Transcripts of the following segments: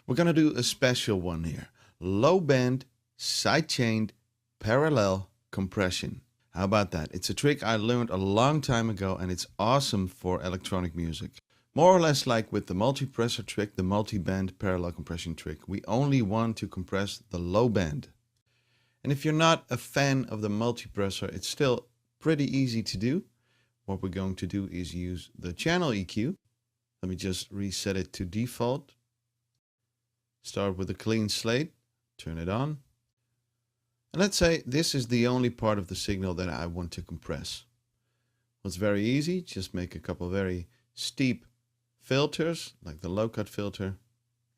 We're going to do a special one here. Low band, sidechained, parallel compression. How about that? It's a trick I learned a long time ago and it's awesome for electronic music. More or less like with the multipressor trick, the multi-band parallel compression trick. We only want to compress the low band. And if you're not a fan of the multipressor, it's still pretty easy to do. What we're going to do is use the channel EQ. Let me just reset it to default. Start with a clean slate, turn it on. And let's say this is the only part of the signal that I want to compress. Well, it's very easy. Just make a couple very steep filters, like the low cut filter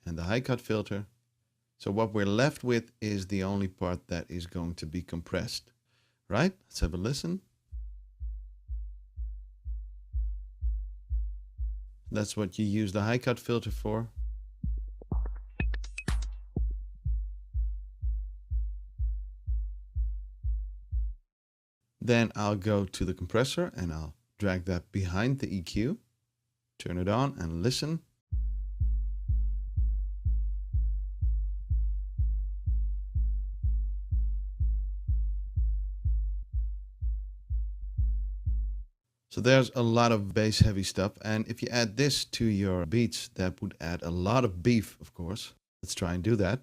and the high cut filter. So what we're left with is the only part that is going to be compressed. Right? Let's have a listen. That's what you use the high cut filter for. Then I'll go to the compressor and I'll drag that behind the EQ, turn it on and listen. So there's a lot of bass heavy stuff, and if you add this to your beats, that would add a lot of beef, of course. Let's try and do that.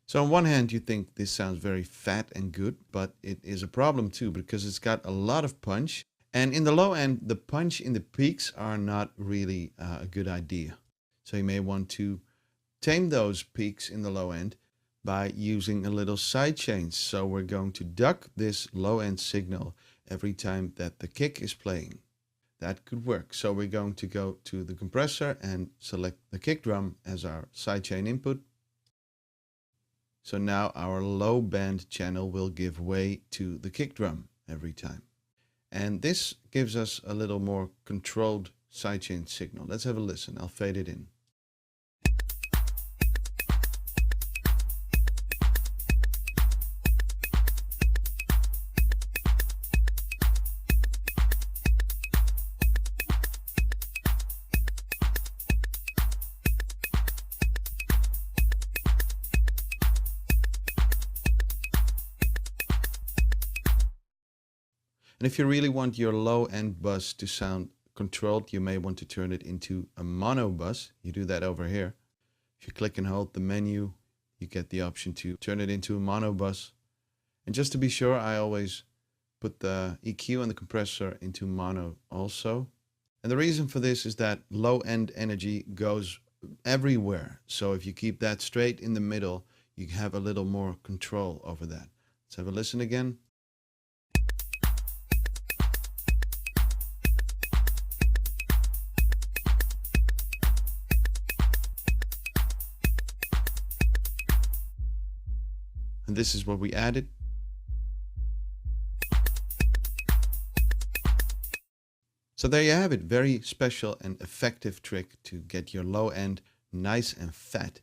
So on one hand, you think this sounds very fat and good, but it is a problem too, because it's got a lot of punch. And in the low end, the punch in the peaks are not really a good idea. So you may want to tame those peaks in the low end by using a little sidechains. So we're going to duck this low end signal every time that the kick is playing. That could work. So we're going to go to the compressor and select the kick drum as our sidechain input. So now our low band channel will give way to the kick drum every time. And this gives us a little more controlled sidechain signal. Let's have a listen. I'll fade it in. And if you really want your low end bus to sound controlled, you may want to turn it into a mono bus. You do that over here. If you click and hold the menu, you get the option to turn it into a mono bus. And just to be sure, I always put the EQ and the compressor into mono also. And the reason for this is that low end energy goes everywhere. So if you keep that straight in the middle, you have a little more control over that. Let's have a listen again. And this is what we added. So there you have it. Very special and effective trick to get your low end nice and fat.